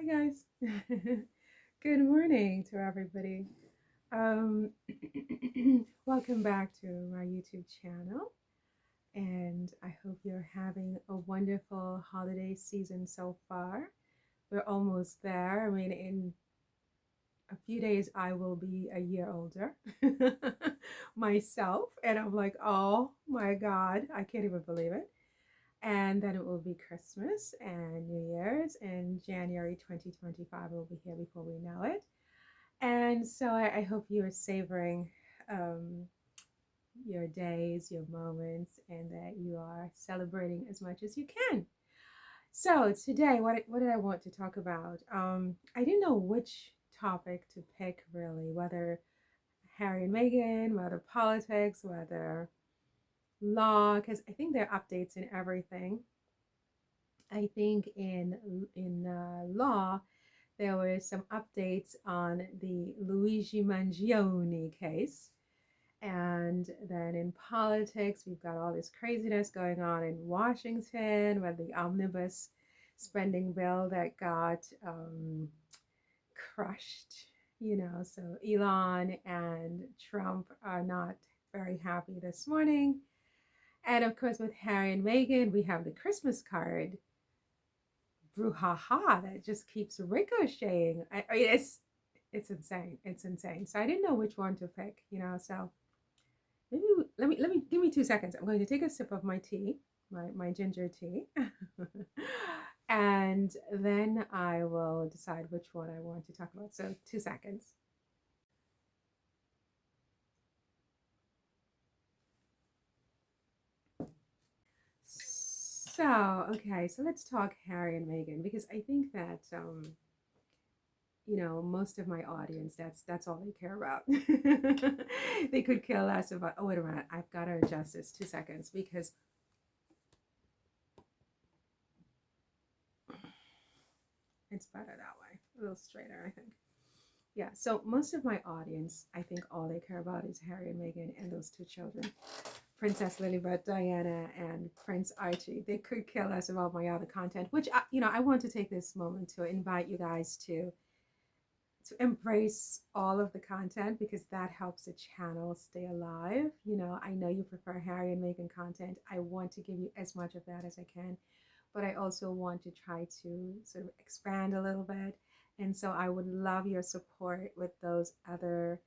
Hi guys. Good morning to everybody. Um, Welcome back to my YouTube channel, and I hope you're having a wonderful holiday season so far. We're almost there. I mean, in a few days, I will be a year older myself, and I'm like, oh my God, I can't even believe it. And then it will be Christmas and New Year's, and January 2025 will be here before we know it. And so I hope you are savoring um, your days, your moments, and that you are celebrating as much as you can. So today, what did I want to talk about? I didn't know which topic to pick really, whether Harry and Meghan, whether politics, whether law, because I think there are updates in everything. I think in law there were some updates on the Luigi Mangione case. And then in politics, we've got all this craziness going on in Washington with the omnibus spending bill that got crushed. So Elon and Trump are not very happy this morning. And of course, with Harry and Meghan, we have the Christmas card brouhaha that just keeps ricocheting. It's insane. It's insane. So I didn't know which one to pick. So maybe let me give me 2 seconds. I'm going to take a sip of my tea, my ginger tea, and then I will decide which one I want to talk about. So 2 seconds. So okay, so let's talk Harry and Meghan because I think that most of my audience, that's all they care about. They could care less about, oh, wait a minute, I've got to adjust this 2 seconds because it's better that way. A little straighter, I think. Yeah, so most of my audience, I think all they care about is Harry and Meghan and those two children, Princess Lilibet Diana and Prince Archie. They could care less about my other content, which I want to take this moment to invite you guys to embrace all of the content because that helps the channel stay alive. I know you prefer Harry and Meghan content. I want to give you as much of that as I can, but I also want to try to sort of expand a little bit. And so I would love your support with those other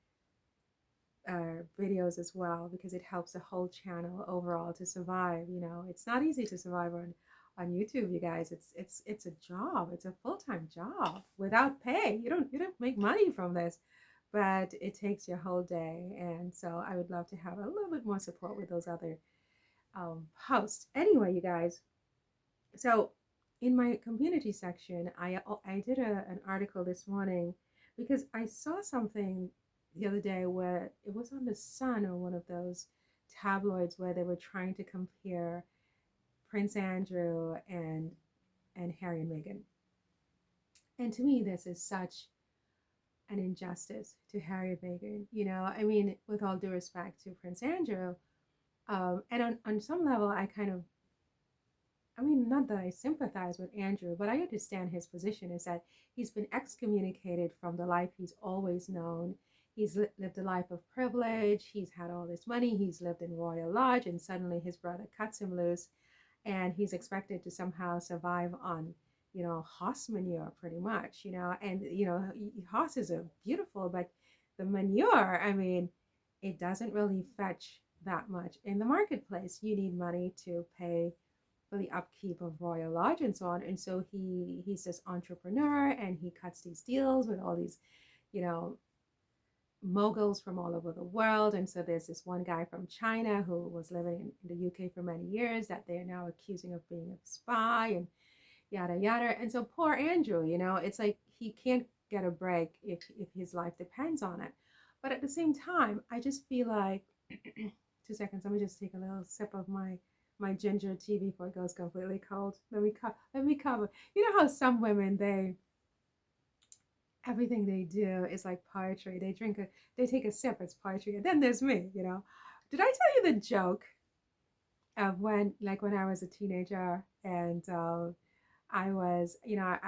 videos as well because it helps the whole channel overall to survive. It's not easy to survive on YouTube, you guys. It's a job. It's a full-time job without pay. You don't make money from this, but it takes your whole day. And so I would love to have a little bit more support with those other posts. Anyway, you guys. So in my community section, I did an article this morning because I saw something the other day where it was on the Sun or one of those tabloids where they were trying to compare Prince Andrew and Harry and Meghan. And to me, this is such an injustice to Harry and Meghan. I mean, with all due respect to Prince Andrew, and on some level, I mean, not that I sympathize with Andrew, but I understand his position is that he's been excommunicated from the life he's always known. He's lived a life of privilege. He's had all this money. He's lived in Royal Lodge, and suddenly his brother cuts him loose, and he's expected to somehow survive on, horse manure, pretty much. And horses are beautiful, but the manure, I mean, it doesn't really fetch that much in the marketplace. You need money to pay for the upkeep of Royal Lodge and so on. And so he's this entrepreneur and he cuts these deals with all these, you know, moguls from all over the world. And so there's this one guy from China who was living in the UK for many years that they're now accusing of being a spy and yada yada. And so poor Andrew, it's like he can't get a break if his life depends on it. But at the same time, I just feel like 2 seconds, let me just take a little sip of my ginger tea before it goes completely cold. Let me cover. You know how some women, everything they do is like poetry. They take a sip, it's poetry. And then there's me. Did I tell you the joke of when I was a teenager and I was,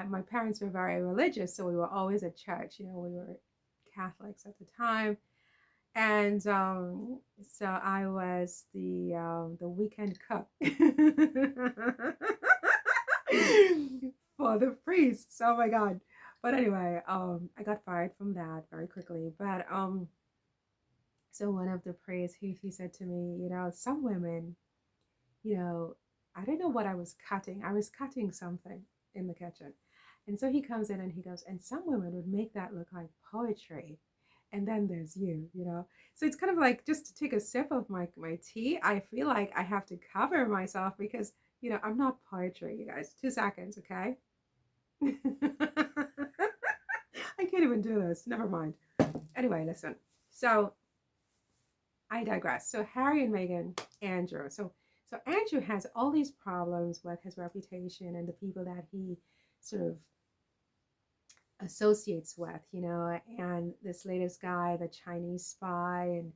my parents were very religious, so we were always at church. We were Catholics at the time, and so I was the weekend cook for the priests. Oh my God! But anyway, I got fired from that very quickly. But so one of the priests, he said to me, some women, you know, I don't know what I was cutting. I was cutting something in the kitchen. And so he comes in and he goes, and some women would make that look like poetry. And then there's you. So it's kind of like just to take a sip of my tea, I feel like I have to cover myself because, I'm not poetry, you guys. 2 seconds, okay? I can't even do this. Never mind. Anyway, listen. So I digress. So Harry and Meghan, Andrew. So Andrew has all these problems with his reputation and the people that he sort of associates with, and this latest guy, the Chinese spy, and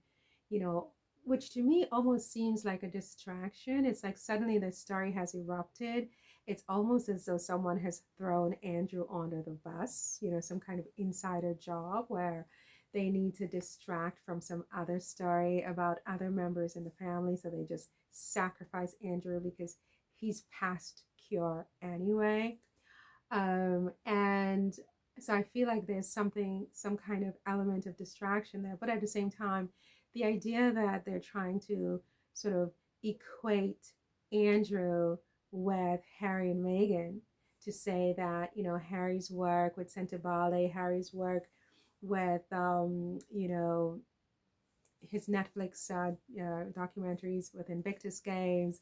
you know, which to me almost seems like a distraction. It's like suddenly the story has erupted. It's almost as though someone has thrown Andrew under the bus, some kind of insider job where they need to distract from some other story about other members in the family. So they just sacrifice Andrew because he's past cure anyway. And so I feel like there's some kind of element of distraction there. But at the same time, the idea that they're trying to sort of equate Andrew with Harry and Meghan to say that, Harry's work with Sentebale, Harry's work with, his Netflix documentaries with Invictus Games,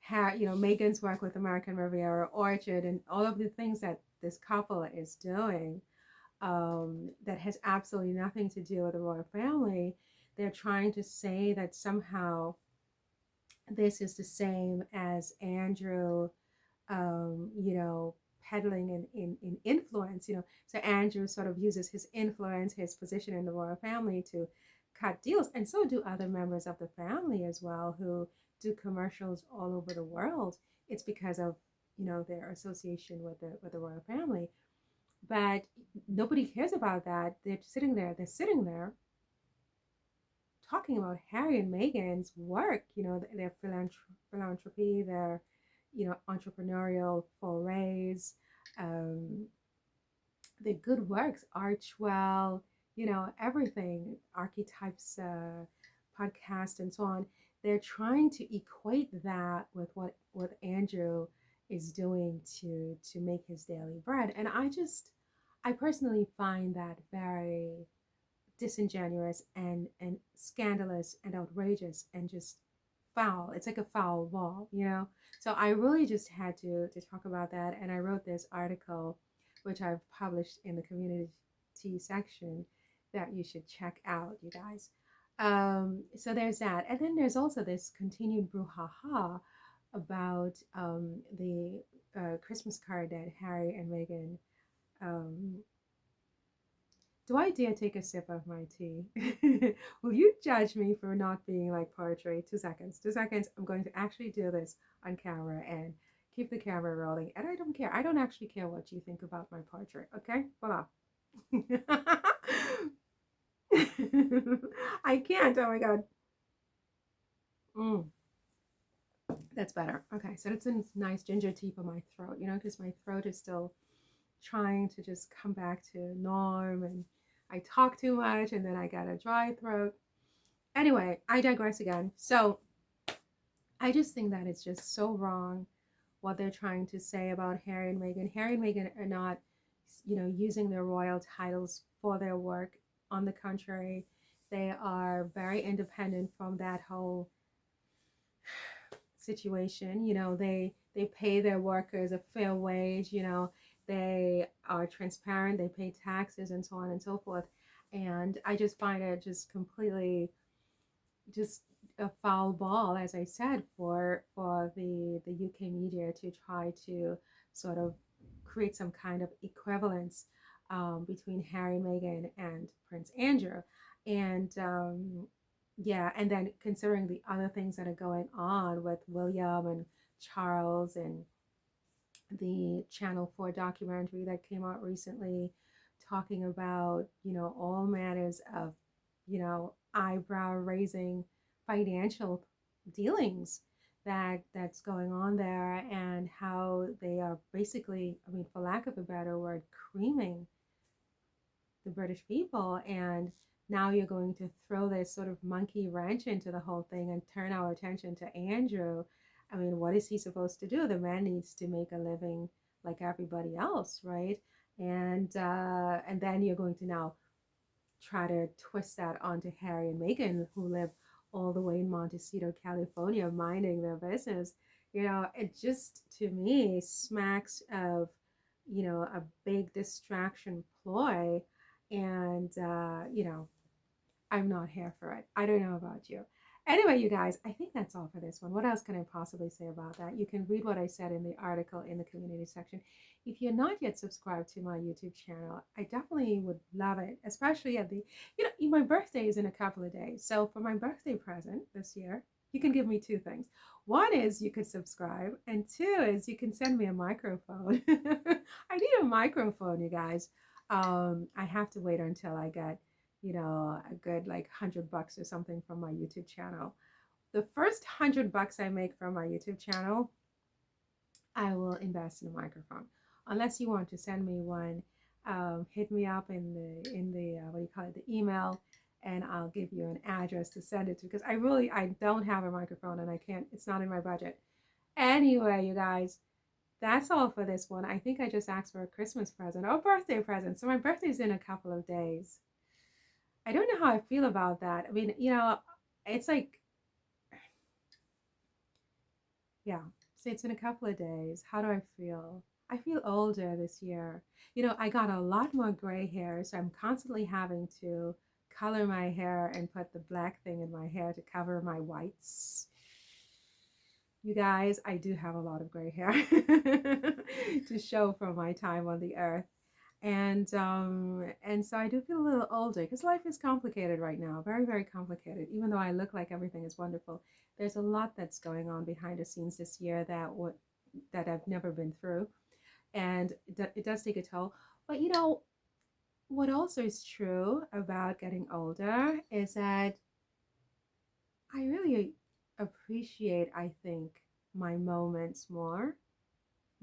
Meghan's work with American Riviera Orchard, and all of the things that this couple is doing that has absolutely nothing to do with the royal family. They're trying to say that somehow this is the same as Andrew, peddling in influence, So Andrew sort of uses his influence, his position in the royal family to cut deals. And so do other members of the family as well who do commercials all over the world. It's because of, their association with the royal family. But nobody cares about that. They're sitting there talking about Harry and Meghan's work, their philanthropy, their, entrepreneurial forays, um, the good works, Archwell, everything, archetypes, podcast, and so on. They're trying to equate that with what Andrew is doing to make his daily bread, and I personally find that very disingenuous and scandalous and outrageous and just foul. It's like a foul ball. So I really just had to talk about that, and I wrote this article, which I've published in the community section, that you should check out, you guys. So there's that, and then there's also this continued brouhaha about the Christmas card that Harry and Meghan um, do I dare take a sip of my tea? Will you judge me for not being like poetry? 2 seconds. 2 seconds. I'm going to actually do this on camera and keep the camera rolling. And I don't care. I don't actually care what you think about my poetry. Okay? Voila. I can't. Oh my God. Mm, that's better. Okay. So it's a nice ginger tea for my throat, because my throat is still trying to just come back to norm, and I talk too much and then I got a dry throat. Anyway, I digress again. So I just think that it's just so wrong what they're trying to say about Harry and Meghan. Harry and Meghan are not, using their royal titles for their work. On the contrary, they are very independent from that whole situation. They pay their workers a fair wage. They are transparent. They pay taxes and so on and so forth. And I just find it just completely just a foul ball, as I said, for the UK media to try to sort of create some kind of equivalence between Harry, Meghan, and Prince Andrew, and yeah, and then considering the other things that are going on with William and Charles and the Channel 4 documentary that came out recently, talking about, all manners of, eyebrow raising financial dealings that's going on there, and how they are basically, I mean, for lack of a better word, creaming the British people. And now you're going to throw this sort of monkey wrench into the whole thing and turn our attention to Andrew. I mean, what is he supposed to do? The man needs to make a living like everybody else, right? And then you're going to now try to twist that onto Harry and Meghan, who live all the way in Montecito, California, minding their business. It just, to me, smacks of, a big distraction ploy. And, I'm not here for it. I don't know about you. Anyway, you guys, I think that's all for this one. What else can I possibly say about that? You can read what I said in the article in the community section. If you're not yet subscribed to my YouTube channel, I definitely would love it, especially at the, my birthday is in a couple of days. So for my birthday present this year, you can give me two things. One is you could subscribe, and two is you can send me a microphone. I need a microphone, you guys. I have to wait until I get a good like $100 or something from my YouTube channel. The first $100 I make from my YouTube channel, I will invest in a microphone. Unless you want to send me one, hit me up in the what do you call it, the email, and I'll give you an address to send it to, because I don't have a microphone and I can't. It's not in my budget. Anyway, you guys, that's all for this one. I think I just asked for a Christmas present or birthday present. So my birthday's in a couple of days. I don't know how I feel about that. I mean, it's like, yeah, so it's in a couple of days. How do I feel? I feel older this year. I got a lot more gray hair, so I'm constantly having to color my hair and put the black thing in my hair to cover my whites. You guys, I do have a lot of gray hair to show from my time on the earth. And so I do feel a little older because life is complicated right now, very, very complicated. Even though I look like everything is wonderful, there's a lot that's going on behind the scenes this year that I've never been through, and it does take a toll. But what also is true about getting older is that I really appreciate, I think, my moments more.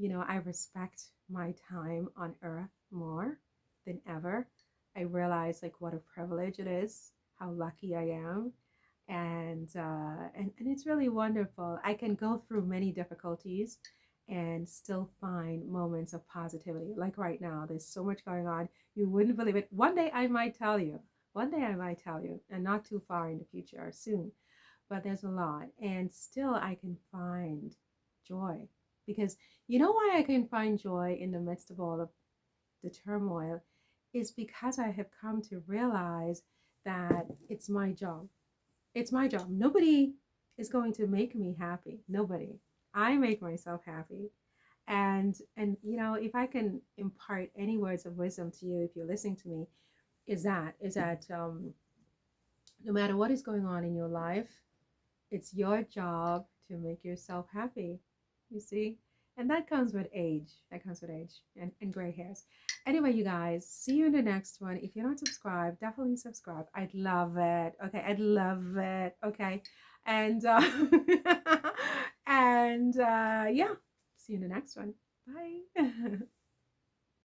I respect my time on earth more than ever. I realize like what a privilege it is, how lucky I am. And it's really wonderful. I can go through many difficulties and still find moments of positivity. Like right now, there's so much going on. You wouldn't believe it. One day I might tell you. One day I might tell you, and not too far in the future or soon. But there's a lot. And still I can find joy. Because you know why I can find joy in the midst of all of the turmoil is because I have come to realize that it's my job. It's my job. Nobody is going to make me happy. Nobody. I make myself happy. And if I can impart any words of wisdom to you, if you're listening to me, is that no matter what is going on in your life, it's your job to make yourself happy. You see? And that comes with age. That comes with age and gray hairs. Anyway, you guys, see you in the next one. If you're not subscribed, definitely subscribe. I'd love it. Okay, I'd love it. Okay. And and yeah, see you in the next one. Bye.